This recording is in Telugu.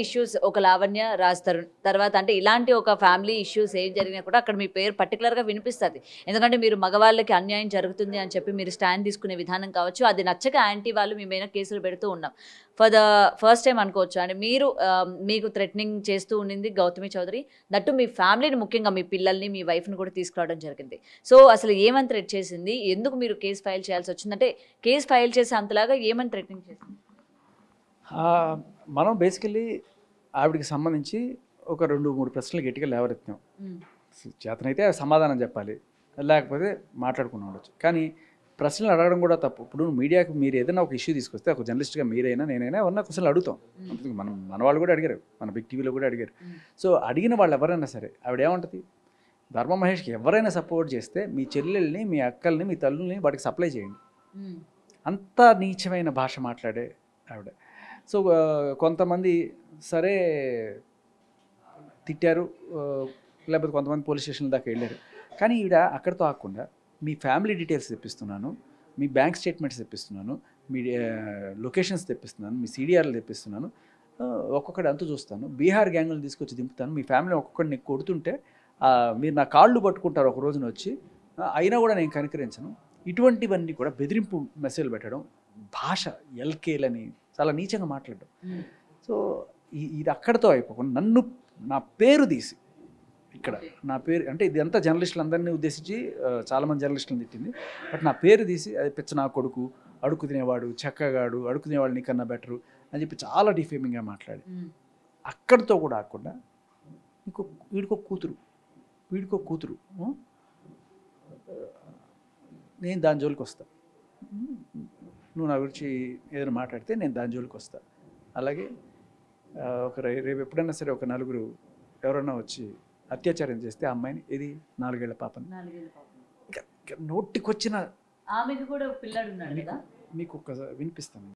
ఇష్యూస్ ఒక లావణ్య రాస్తారు తర్వాత అంటే ఇలాంటి ఒక ఫ్యామిలీ ఇష్యూస్ ఏం జరిగినా కూడా అక్కడ మీ పేరు పర్టికులర్గా వినిపిస్తుంది. ఎందుకంటే మీరు మగవాళ్ళకి అన్యాయం జరుగుతుంది అని చెప్పి మీరు స్టాండ్ తీసుకునే విధానం కావచ్చు, అది నచ్చక యాంటీ వాళ్ళు మీ మీద కేసులు పెడుతూ ఉన్నాం. ఫర్ ద ఫస్ట్ టైం అనుకోవచ్చు అండి మీరు మీకు థ్రెటనింగ్ చేస్తూ ఉండింది గౌతమి చౌదరి. దట్టు మీ ఫ్యామిలీని, ముఖ్యంగా మీ పిల్లల్ని, మీ వైఫ్ని కూడా తీసుకురావడం జరిగింది. సో అసలు ఏమని థ్రెట్ చేసింది, ఎందుకు మీరు కేసు ఫైల్ చేయాల్సి వచ్చిందంటే కేసు ఫైల్ చేసే అంతలాగా ఏమని థ్రెటనింగ్ చేసింది? మనం బేసికల్లీ ఆవిడకి సంబంధించి ఒక 2-3 ప్రశ్నలు గట్టిగా లేవరెత్తాం. చేతనైతే సమాధానం చెప్పాలి, లేకపోతే మాట్లాడుకుని ఉండొచ్చు. కానీ ప్రశ్నలు అడగడం కూడా తప్పు. ఇప్పుడు మీడియాకి మీరు ఏదైనా ఒక ఇష్యూ తీసుకొస్తే ఒక జర్నలిస్ట్గా మీరైనా నేనైనా ఉన్న క్వశ్చన్లు అడుగుతాం. మన వాళ్ళు కూడా అడిగారు, మన బిగ్ టీవీలో కూడా అడిగారు. సో అడిగిన వాళ్ళు ఎవరైనా సరే ఆవిడ ఏమంటుంది, ధర్మ మహేష్కి ఎవరైనా సపోర్ట్ చేస్తే మీ చెల్లెల్ని, మీ అక్కల్ని, మీ తల్లుల్ని వాటికి సప్లై చేయండి. అంత నీచమైన భాష మాట్లాడే ఆవిడ. సో కొంతమంది సరే తిట్టారు, లేకపోతే కొంతమంది పోలీస్ స్టేషన్ల దాకా వెళ్ళారు. కానీ ఈవిడ అక్కడితో ఆగకుండా మీ ఫ్యామిలీ డీటెయిల్స్ తెప్పిస్తున్నాను, మీ బ్యాంక్ స్టేట్మెంట్స్ తెప్పిస్తున్నాను, మీ లొకేషన్స్ తెప్పిస్తున్నాను, మీ సీడీఆర్లు తెప్పిస్తున్నాను, ఒక్కొక్కటి అంతు చూస్తాను, బీహార్ గ్యాంగులు తీసుకొచ్చి దింపుతాను, మీ ఫ్యామిలీ ఒక్కొక్కడిని కొడుతుంటే మీరు నా కాళ్ళు పట్టుకుంటారు ఒక రోజున వచ్చి, అయినా కూడా నేను కనికరించను. ఇటువంటివన్నీ కూడా బెదిరింపు మెసేజ్లు పెట్టడం, భాష ఎల్కేలని చాలా నీచంగా మాట్లాడడం. సో ఇది అక్కడితో అయిపోకుండా నా పేరు తీసి ఇక్కడ నా పేరు అంటే ఇది అంతా జర్నలిస్టులందరినీ ఉద్దేశించి చాలామంది జర్నలిస్టులను తిట్టింది. బట్ నా పేరు తీసి అది పిచ్చ నా కొడుకు, అడుగు తినేవాడు, చెక్కగాడు, అడుగు తినేవాడు నీకన్నా బెటరు అని చెప్పి చాలా డిఫేమింగ్గా మాట్లాడి అక్కడితో కూడా ఆకుండా వీడికో కూతురు నేను దాని జోలికి వస్తా, నువ్వు నా గురించి ఏదైనా మాట్లాడితే నేను దాని జోలికి వస్తా. అలాగే రేపు ఎప్పుడైనా సరే ఒక నలుగురు ఎవరన్నా వచ్చి అత్యాచారం చేస్తే ఆ అమ్మాయిని, ఇది 4 ఏళ్ల పాపని నోటికొచ్చిన ఆమెకు కూడా పిల్లాడు ఉన్నాడు కదా, మీకు ఒక వినిపిస్తాను.